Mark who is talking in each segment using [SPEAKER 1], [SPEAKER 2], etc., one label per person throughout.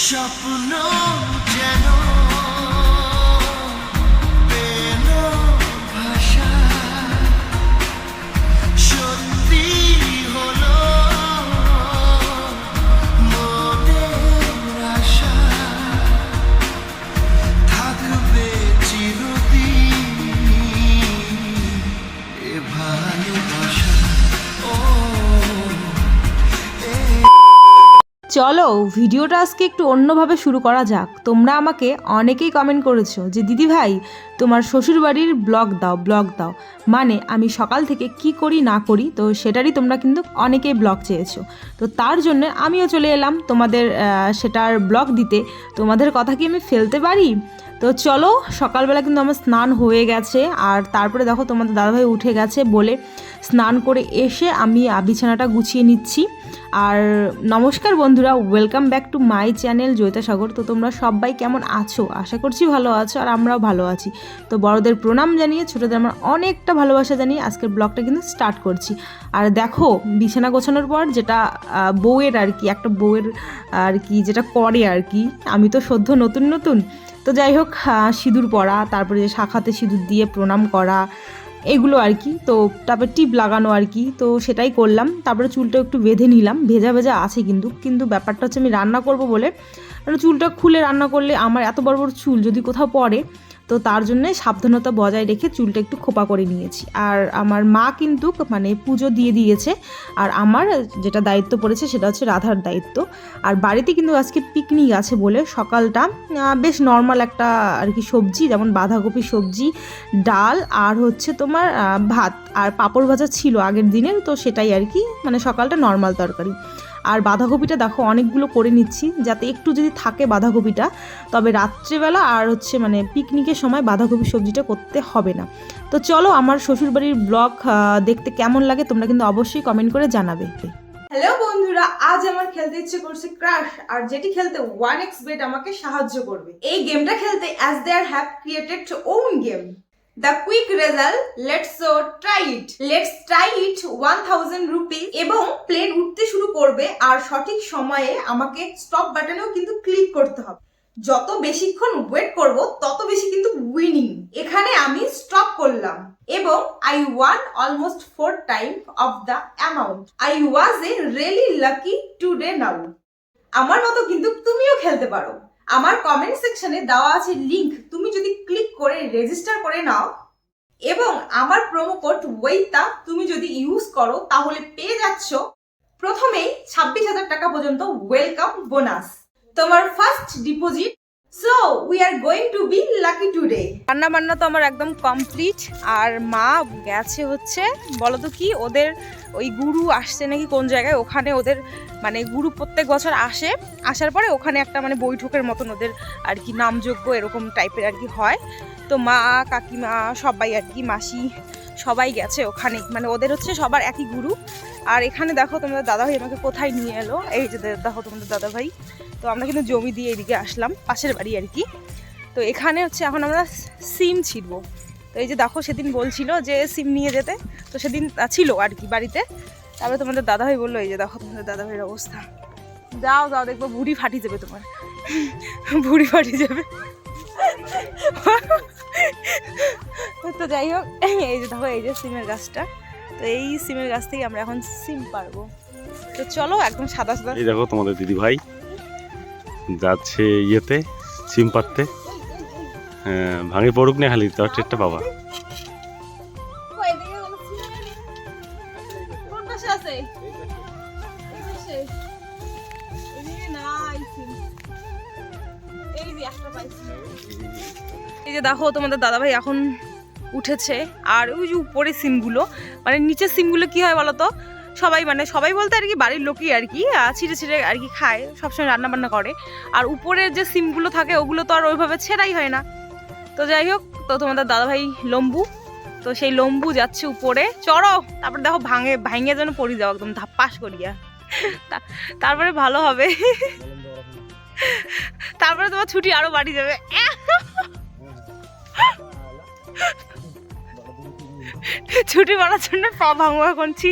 [SPEAKER 1] স্বপ্ন যেন পেল ভাষা, সত্যি হলো মনের আশা, থাকবে চিরদিন এ ভালোবাসা। ও
[SPEAKER 2] চলো ভিডিওটা আজকে একটু অন্যভাবে শুরু করা যাক। তোমরা আমাকে অনেকেই কমেন্ট করেছো যে দিদি ভাই তোমার শ্বশুরবাড়ির ব্লগ দাও, মানে আমি সকাল থেকে কি করি না করি, তো সেটারই তোমরা কিন্তু অনেকেই ব্লগ চেয়েছো। তো তার জন্য আমিও চলে এলাম তোমাদের সেটার ব্লগ দিতে। তোমাদের কথা কি আমি ফেলতে পারি? তো চলো, সকালবেলা কিন্তু আমার স্নান হয়ে গেছে, আর তারপরে দেখো তোমাদের দাদাভাই উঠে গেছে বলে স্নান করে এসে আমি বিছানাটা গুছিয়ে নিচ্ছি। আর নমস্কার বন্ধুরা, welcome back to my channel Joyita Sagar. তো তোমরা সবাই কেমন আছো? আশা করছি ভালো আছো, আর আমরাও ভালো আছি। তো বড়দের প্রণাম জানিয়ে ছোটোদের আমার অনেকটা ভালোবাসা জানিয়ে আজকের ব্লগটা কিন্তু স্টার্ট করছি। আর দেখো বিছানা গোছানোর পর যেটা বউয়ের আর কি, একটা বউয়ের আর কি যেটা করে আর কি, আমি তো সদ্য নতুন তো যাই হোক, সিঁদুর পরা, তারপরে যে শাখাতে সিঁদুর দিয়ে প্রণাম করা, এগুলো আর কি। তো তারপরে টিপ লাগানো আর কি, তো সেটাই করলাম। তারপরে চুলটা একটু বেঁধে নিলাম, ভেজা আছে কিন্তু ব্যাপারটা হচ্ছে আমি রান্না করব বলে, মানে চুলটা খুলে রান্না করলে আমার এত বড় চুল যদি কোথাও পড়ে, তো তার জন্যে সাবধানতা বজায় রেখে চুলটা একটু খোপা করে নিয়েছি। আর আমার মা কিন্তু মানে পুজো দিয়ে দিয়েছে, আর আমার যেটা দায়িত্ব পড়েছে সেটা হচ্ছে রাধার দায়িত্ব। আর বাড়িতে কিন্তু আজকে পিকনিক আছে বলে সকালটা বেশ নর্মাল একটা আর কি সবজি, যেমন বাঁধাকপি সবজি, ডাল, আর হচ্ছে তোমার ভাত আর পাঁপড় ভাজা ছিল আগের দিনের, তো সেটাই আর কি, মানে সকালটা নর্মাল তরকারি। আর বাঁধাকপিটা দেখো অনেকগুলো করে নিচ্ছি, যাতে একটু যদি থাকে বাঁধাকপিটা, তবে রাত্রেবেলা আর হচ্ছে মানে পিকনিকের সময় বাঁধাকপি সবজিটা করতে হবে না। তো চলো, আমার শ্বশুরবাড়ির ব্লগ দেখতে কেমন লাগে তোমরা কিন্তু অবশ্যই কমেন্ট করে জানাবে। হ্যালো বন্ধুরা, আজ আমার খেলতে ইচ্ছে করছে ক্রাশ, আর যেটি খেলতে 1xbet আমাকে সাহায্য করবে। এই গেমটা খেলতে as they have created own game. The quick result, let's try it 1000 rupees, এবং প্লেন উঠতে শুরু করবে আর সঠিক সময়ে আমাকে স্টপ বাটনেও কিন্তু ক্লিক করতে হবে। যত বেশিক্ষণ ওয়েট করব তত বেশি কিন্তু উইনিং। এখানে আমি স্টপ করলাম এবং I won almost 4 times of the amount. I was a really lucky today now. আমার মতো কিন্তু তুমিও খেলতে পারো। আমার কমেন্ট সেকশনে দেওয়া আছে লিংক, তুমি যদি ক্লিক করে রেজিস্টার করে নাও এবং আমার প্রোমো কোড ওয়েইতা তুমি যদি ইউজ করো, তাহলে পেয়ে যাচ্ছ প্রথমেই 26,000 টাকা পর্যন্ত ওয়েলকাম বোনাস, তোমার first deposit. So we are going to be lucky today. রান্না বান্না তো আমার একদম কমপ্লিট, আর মা গেছে হচ্ছে বলো তো কি, ওদের ওই গুরু আসছে নাকি কোন জায়গায়, ওখানে ওদের মানে গুরু প্রত্যেক বছর আসার পরে ওখানে একটা মানে বৈঠকের মতন ওদের আর কি নামযজ্ঞ এরকম টাইপের আর কি হয়। তো মা কাকিমা সবাই আর কি, মাসি সবাই গেছে ওখানে, মানে ওদের হচ্ছে সবার একই গুরু। আর এখানে দেখো তোমাদের দাদাভাই আমাকে কোথায় নিয়ে এলো, এই যে দেখো তোমাদের দাদাভাই। তো আমরা কিন্তু জমি দিয়ে এদিকে আসলাম, পাশের বাড়ি আর কি। তো এখানে হচ্ছে এখন আমরা সিম ছিড়বো। তো এই যে দেখো সেদিন বলছিল যে সিম নিয়ে যেতে, তো সেদিন ছিল আর কি বাড়িতে। তারপরে তোমাদের দাদাভাই বললো, এই যে দেখো তোমাদের দাদাভাইয়ের অবস্থা, যাও দেখবো ভুঁড়ি ফাটি যাবে, তোমার ভুঁড়ি ফাটি যাবে। তো যাই হোক, এই যে দেখো এই যে সিমের গাছটা, তো এই সিমের গাছ থেকে আমরা এখন সিম পারবো। তো চলো একদম সাদা।
[SPEAKER 3] এই দেখো তোমাদের দিদি ভাই যাচ্ছে ইয়েতে সিম পাততে। হ্যাঁ, ভাঙে পড়ুক না খালি তার টেটটা বাবা।
[SPEAKER 2] এই যে দেখো তোমাদের দাদাভাই এখন উঠেছে, আর ওই যে উপরে সিমগুলো, মানে নিচের সিমগুলো কি হয় বলো তো, সবাই বলতে আর কি বাড়ির লোকই আর কি ছিঁড়ে আর কি খায়, সবসময় রান্না বান্না করে। আর উপরের যে সিমগুলো থাকে ওগুলো তো আর ওইভাবে ছেঁড়াই হয় না। তো যাই হোক, তো তোমাদের দাদাভাই লম্বু, তো সেই লম্বু যাচ্ছে উপরে, চড়ো। তারপরে দেখো ভাঙে যেন পড়ি যাও একদম ধাপ্পাস করিয়া, তারপরে ভালো হবে। তারপরে তোমার ছুটি আরো বাড়ি যাবে। ছুটি বাড়ার জন্য পা ভাঙবো এখন, ছি।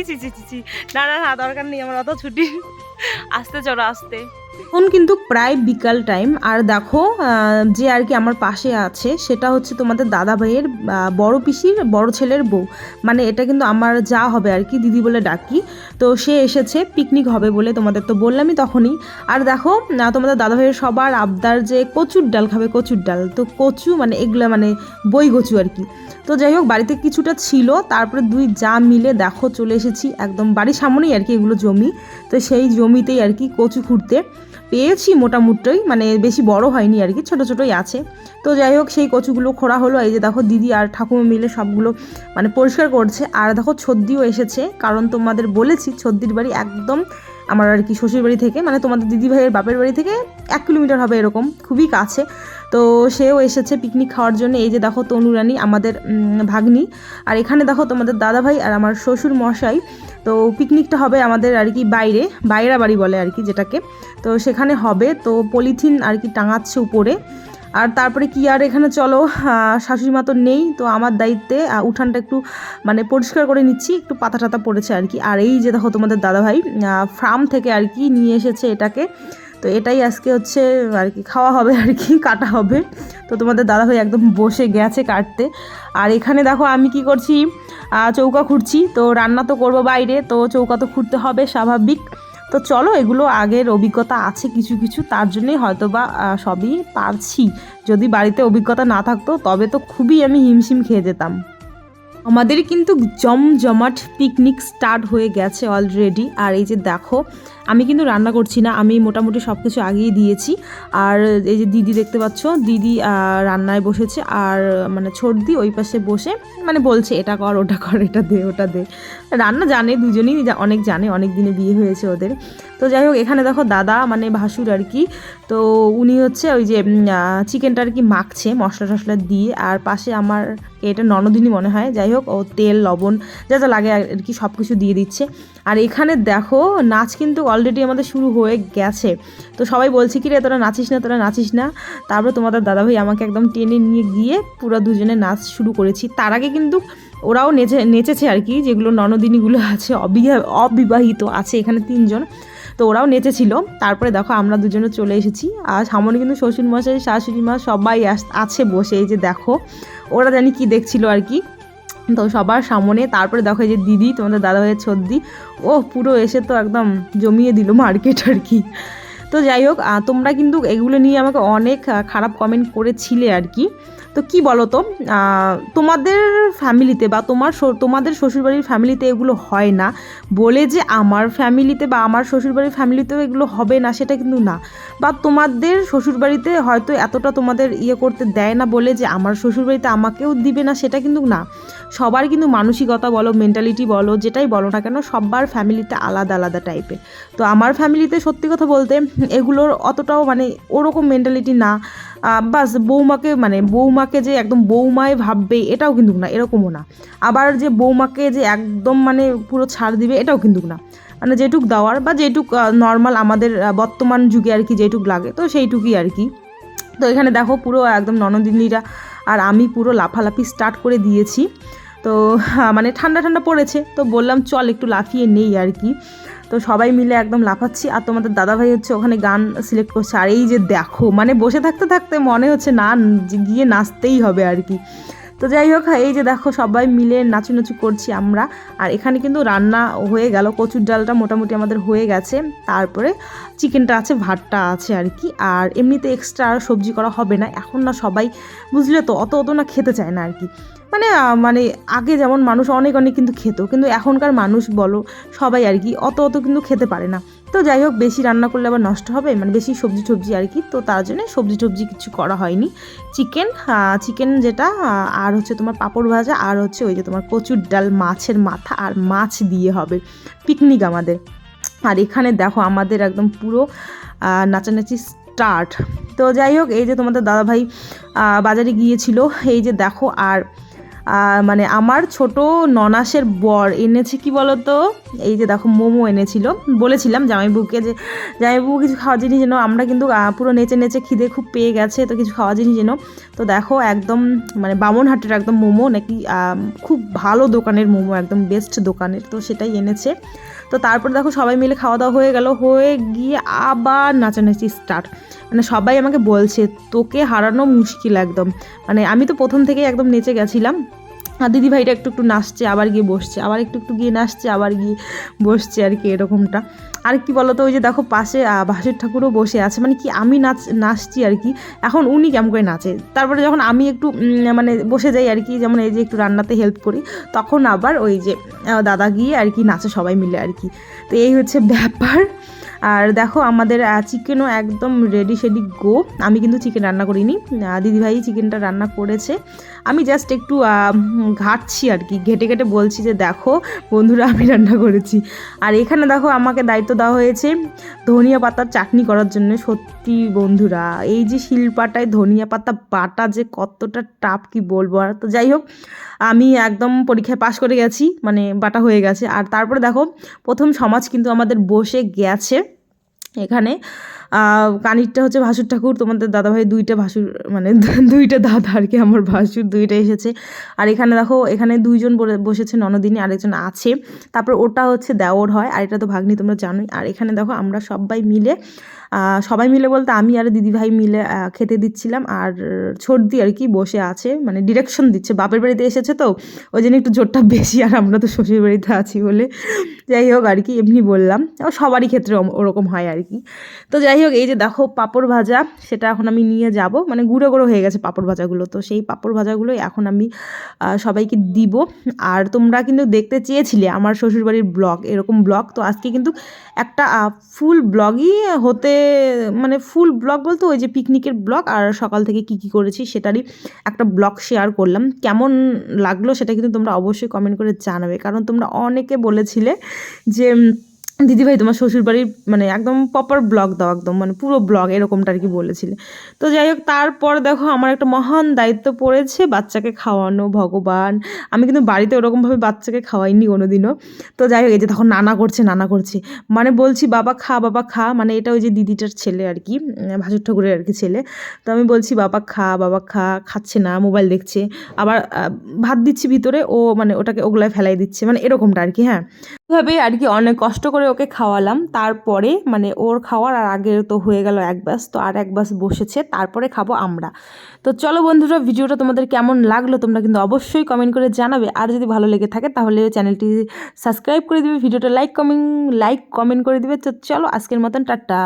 [SPEAKER 2] না দরকার নেই আমার অত ছুটি। আস্তে চলো আস্তে। এখন কিন্তু প্রায় বিকাল টাইম। আর দেখো যে আর কি আমার পাশে আছে সেটা হচ্ছে তোমাদের দাদা ভাইয়ের বড় পিসির বড় ছেলের বউ, মানে এটা কিন্তু আমার যা হবে আর কি, দিদি বলে ডাকি। তো সে এসেছে পিকনিক হবে বলে, তোমাদের তো বললামই তখনই। আর দেখো তোমাদের দাদা ভাইয়ের সবার আবদার যে কচুর ডাল খাবে, কচুর ডাল। তো কচু মানে এগুলো মানে বই কচু আর কি। তো যাই হোক বাড়িতে কিছুটা ছিল, তারপরে দুই যা মিলে দেখো চলে এসেছি একদম বাড়ির সামনেই আর কি, এগুলো জমি। তো সেই জমিতেই আর কি কচু খুঁড়তে পেয়েছি মোটামুটি, মানে বেশি বড় হয়নি আর কি, ছোটো ছোটোই আছে। তো যাই হোক সেই কচুগুলো খোঁড়া হলো। এই যে দেখো দিদি আর ঠাকুমা মিলে সবগুলো মানে পরিষ্কার করছে। আর দেখো ছদ্দিও এসেছে, কারণ তোমাদের বলেছি ছদ্দির বাড়ি একদম আমার আর কি শ্বশুর বাড়ি থেকে, মানে তোমাদের দিদি ভাইয়ের বাপের বাড়ি থেকে 1 কিলোমিটার হবে এরকম, খুবই কাছে। তো সেও এসেছে পিকনিক খাওয়ার জন্য। এই যে দেখো তনুরানী আমাদের ভাগ্নি, আর এখানে দেখো তোমাদের দাদা ভাই আর আমার শ্বশুর মশাই। তো পিকনিকটা হবে আমাদের আর কি বাইরে, বাইরা বাড়ি বলে আর কি যেটাকে। তো সেখানে হবে, তো পলিথিন আর কি টাঙাচ্ছে উপরে। আর তারপরে কি আর এখানে চলো, শাশুড়ি মা তো নেই, তো আমার দায়িত্বে উঠানটা একটু মানে পরিষ্কার করে নিচ্ছি, একটু পাতা টাতা পড়েছে আর কি। আর এই যে দেখো তোমাদের দাদাভাই ফার্ম থেকে আর কি নিয়ে এসেছে এটাকে। তো এটাই আজকে হচ্ছে আর কি খাওয়া হবে আর কি, কাটা হবে। তো তোমাদের দাদাভাই একদম বসে গেছে কাটতে। আর এখানে দেখো আমি কি করছি, চৌকা খুঁড়ছি। তো রান্না তো করবো বাইরে, তো চৌকা তো খুঁড়তে হবে স্বাভাবিক। তো চলো, এগুলো আগের অভিজ্ঞতা আছে কিছু কিছু, তার জন্যই হয়তো বা সবই পারছি। যদি বাড়িতে অভিজ্ঞতা না থাকতো তবে তো খুবই আমি হিমশিম খেয়ে যেতাম। আমাদের কিন্তু জমজমাট পিকনিক স্টার্ট হয়ে গেছে অলরেডি। আর এই যে দেখো আমি কিন্তু রান্না করছি না, আমি মোটামুটি সব কিছু আগিয়ে দিয়েছি। আর এই যে দিদি দেখতে পাচ্ছ, দিদি রান্নায় বসেছে, আর মানে ছোটদি ওই পাশে বসে মানে বলছে এটা কর ওটা কর, এটা দে ওটা দে। রান্না জানে, দুজনেই অনেক জানে, অনেক দিনে বিয়ে হয়েছে ওদের। তো যাই হোক এখানে দেখো দাদা মানে ভাসুর আর কি, তো উনি হচ্ছে ওই যে চিকেনটা আর কি মাখছে মশলা টশলা দিয়ে। আর পাশে আমার এটা ননদিনী মনে হয়, যাই হোক ও তেল লবণ যা যা লাগে আর কি সব কিছু দিয়ে দিচ্ছে। আর এখানে দেখো নাচ কিন্তু অলরেডি আমাদের শুরু হয়ে গেছে। তো সবাই বলছে কি রে তোরা নাচিস না, তোরা নাচিস না। তারপরে তোমাদের দাদাভাই আমাকে একদম টেনে নিয়ে গিয়ে পুরো দুজনে নাচ শুরু করেছি। তার আগে কিন্তু ওরাও নেচেছে আর কি, যেগুলো ননদিনীগুলো আছে অবিবাহিত আছে এখানে 3 জন, তো ওরাও নেচেছিল। তারপরে দেখো আমরা দুজনে চলে এসেছি, আর সামনে কিন্তু শ্বশুরমশাই শাশুড়ি মা সবাই আছে বসে। এই যে দেখো ওরা জানি কি দেখছিল আর কি, তো সবার সামনে। তারপরে দেখো এই যে দিদি তোমাদের দাদা ভাইয়ের ছদ্দি, ও পুরো এসে তো একদম জমিয়ে দিল মার্কেট আর কি। তো যাই হোক তোমরা কিন্তু এগুলো নিয়ে আমাকে অনেক খারাপ কমেন্ট করেছিলে আর কি। তো কি বলো তো, তোমাদের ফ্যামিলিতে বা তোমাদের শ্বশুরবাড়ির ফ্যামিলিতে এগুলো হয় না বলে যে আমার ফ্যামিলিতে বা আমার শ্বশুরবাড়ির ফ্যামিলিতেও এগুলো হবে না সেটা কিন্তু না। বা তোমাদের শ্বশুরবাড়িতে হয়তো এতটা তোমাদের করতে দেয় না বলে যে আমার শ্বশুরবাড়িতে আমাকেও দিবে না সেটা কিন্তু না। সবার কিন্তু মানসিকতা বলো, মেন্টালিটি বলো, যেটাই বলো না কেন, সবার ফ্যামিলিতে আলাদা আলাদা টাইপের। তো আমার ফ্যামিলিতে সত্যি কথা বলতে এগুলোর অতটাও মানে ওরকম মেন্টালিটি না। বাস বৌমাকে যে একদম বৌমায় ভাববে এটাও কিন্তু না, এরকমও না। আবার যে বৌমাকে যে একদম মানে পুরো ছাড় দিবে এটাও কিন্তু না। মানে যেটুক দেওয়ার বা যেটুক নর্মাল আমাদের বর্তমান যুগে আর কি যেটুক লাগে, তো সেইটুকুই আর কি। তো এখানে দেখো পুরো একদম ননদিনীরা আর আমি পুরো লাফালাফি স্টার্ট করে দিয়েছি। তো মানে ঠান্ডা ঠান্ডা পড়েছে, তো বললাম চল একটু লাফিয়ে নেই আর কি। তো সবাই মিলে একদম লাফাচ্ছি। আর তোমাদের দাদাভাই হচ্ছে ওখানে গান সিলেক্ট করছে। আর এই যে দেখো মানে বসে থাকতে থাকতে মনে হচ্ছে না গিয়ে নাচতেই হবে আর কি। তো যাই হোক এই যে দেখো সবাই মিলে নাচুনাচু করছি আমরা। আর এখানে কিন্তু রান্না হয়ে গেল, কচুর ডালটা মোটামুটি আমাদের হয়ে গেছে। তারপরে চিকেনটা আছে, ভাতটা আছে আর কি। আর এমনিতে এক্সট্রা আর সবজি করা হবে না এখন, না সবাই বুঝলে তো অত না খেতে চায় না আর কি। মানে আগে যেমন মানুষ অনেক অনেক কিন্তু খেত, কিন্তু এখনকার মানুষ বলো সবাই আর কি অত কিন্তু খেতে পারে না। তো যাই হোক বেশি রান্না করলে আবার নষ্ট হবে, মানে বেশি সবজি আর কি। তো তার জন্য সবজি কিছু করা হয়নি। চিকেন যেটা, আর হচ্ছে তোমার পাঁপড় ভাজা, আর হচ্ছে ওই যে তোমার কচুর ডাল, মাছের মাথা আর মাছ দিয়ে হবে পিকনিক আমাদের। আর এখানে দেখো আমাদের একদম পুরো নাচানাচি স্টার্ট। তো যাই হোক এই যে তোমাদের দাদাভাই বাজারে গিয়েছিল, এই যে দেখো। আর মানে আমার ছোট ননাসের বর এনেছে কি বলতো, এই যে দেখো মোমো এনেছিল। বলেছিলাম জামাইবুকে যে জামাইবু কিছু খাওয়া জিনিস যেন, আমরা কিন্তু পুরো নেচে নেচে খিদে খুব পেয়ে গেছে, তো কিছু খাওয়া জিনিস যেন। তো দেখো একদম মানে বামনহাটের একদম মোমো নাকি, খুব ভালো দোকানের মোমো, একদম বেস্ট দোকানের, তো সেটাই এনেছে। তো তারপর দেখো সবাই মিলে খাওয়া দাওয়া হয়ে গেল, হয়ে গিয়ে আবার নাচানাচি স্টার্ট। মানে সবাই আমাকে বলছে তোকে হারানো মুশকিল একদম। মানে আমি তো প্রথম থেকেই একদম নেচে গেছিলাম, আর দিদিভাইটা একটু একটু নাচছে আবার গিয়ে বসছে, আবার একটু একটু গিয়ে নাচছে আবার গিয়ে বসছে আর কি, এরকমটা। আর কি বলতো, ওই যে দেখো পাশে ভাসুর ঠাকুরও বসে আছে, মানে কি আমি নাচছি আর কি, এখন উনি কেমন করে নাচে। তারপরে যখন আমি একটু মানে বসে যাই আর কি, যেমন এই যে একটু রান্নাতে হেল্প করি, তখন আবার ওই যে দাদা গিয়ে আর কি নাচে সবাই মিলে আর কি। তো এই হচ্ছে ব্যাপার। আর দেখো আমাদের চিকেনও একদম রেডি সেডি গো। আমি কিন্তু চিকেন রান্না করিনি, দিদিভাই চিকেনটা রান্না করেছে। আমি জাস্ট একটু ঘাটছি আর কি, ঘেটে ঘেটে বলছি যে দেখো বন্ধুরা আমি রান্না করেছি। আর এখানে দেখো আমাকে দায়িত্ব দেওয়া হয়েছে ধনিয়া পাতার চাটনি করার জন্য। সত্যি বন্ধুরা, এই যে শিলপাটায় ধনিয়া পাতা বাটা যে কতটা টাফ কি বলবো। আর তো যাই হোক, আমি একদম পরীক্ষায় পাশ করে গেছি, মানে বাটা হয়ে গেছে। আর তারপরে দেখো প্রথম সমাজ কিন্তু আমাদের বসে গেছে এখানে। কানিরটা হচ্ছে ভাসুর ঠাকুর, তোমাদের দাদাভাই দুইটা ভাসুর, মানে দুইটা দাদা আর কি, আমার ভাসুর দুইটা এসেছে। আর এখানে দেখো এখানে দুইজন বসেছে ননদিনী, আরেকজন আছে। তারপর ওটা হচ্ছে দেওর হয়, আর এটা তো ভাগ্নি, তোমরা জানোই। আর এখানে দেখো আমরা সবাই মিলে বলতে আমি আর দিদিভাই মিলে খেতে দিচ্ছিলাম। আর ছর্দি আর কি বসে আছে, মানে ডিরেকশন দিচ্ছে, বাপের বাড়িতে এসেছে তো ওই জন্য একটু জোরটা বেশি, আর আমরা তো শ্বশুর বাড়িতে আছি বলে। যাই হোক আর কি, এমনি বললাম, সবারই ক্ষেত্রে ওরকম হয় আর কি। তো যাই হোক, এই যে দেখো পাঁপড় ভাজা, সেটা এখন আমি নিয়ে যাব, মানে গুঁড়ো গুঁড়ো হয়ে গেছে পাঁপড় ভাজাগুলো, তো সেই পাঁপড় ভাজাগুলোই এখন আমি সবাইকে দিব। আর তোমরা কিন্তু দেখতে চেয়েছিলে আমার শ্বশুরবাড়ির ব্লগ, এরকম ব্লগ, তো আজকে কিন্তু একটা ফুল ব্লগই হতে, মানে ফুল ব্লগ বলতে ওই যে পিকনিকের ব্লগ, আর সকাল থেকে কি কি করেছি সেটারই একটা ব্লগ শেয়ার করলাম। কেমন লাগলো সেটা কিন্তু তোমরা অবশ্যই কমেন্ট করে জানাবে, কারণ তোমরা অনেকে বলেছিলে যে দিদিভাই তোমার শ্বশুরবাড়ির মানে একদম প্রপার ব্লগ দাও, একদম মানে পুরো ব্লগ, এরকমটা আর কি বলেছিলে। তো যাই হোক, তারপর দেখো আমার একটা মহান দায়িত্ব পড়েছে বাচ্চাকে খাওয়ানো। ভগবান, আমি কিন্তু বাড়িতে ওরকমভাবে বাচ্চাকে খাওয়াইনি কোনোদিনও। তো যাই হোক, এই যে তখন নানা করছে, মানে বলছি বাবা খা, মানে এটা ওই যে দিদিটার ছেলে আর কি, ভাসুর ঠাকুরের আর কি ছেলে। তো আমি বলছি বাবা খা, খাচ্ছে না, মোবাইল দেখছে। আবার ভাত দিচ্ছি ভিতরে, ও মানে ওটাকে ওগুলায় ফেলাই দিচ্ছে, মানে এরকমটা আর কি। হ্যাঁ, এভাবে আর কি অনেক কষ্ট করে ওকে খাওয়ালাম। তারপরে মানে ওর খাওয়ার আর আগে তো হয়ে গেল এক ব্যাস, তো আর এক ব্যাস বসেছে, তারপরে খাবো আমরা। তো চলো বন্ধুরা, ভিডিওটা তোমাদের কেমন লাগলো তোমরা কিন্তু অবশ্যই কমেন্ট করে জানাবে। আর যদি ভালো লেগে থাকে তাহলে চ্যানেলটি সাবস্ক্রাইব করে দিবে, ভিডিওটা লাইক কমেন্ট করে দিবে। তো চলো আজকের মতন টাটা।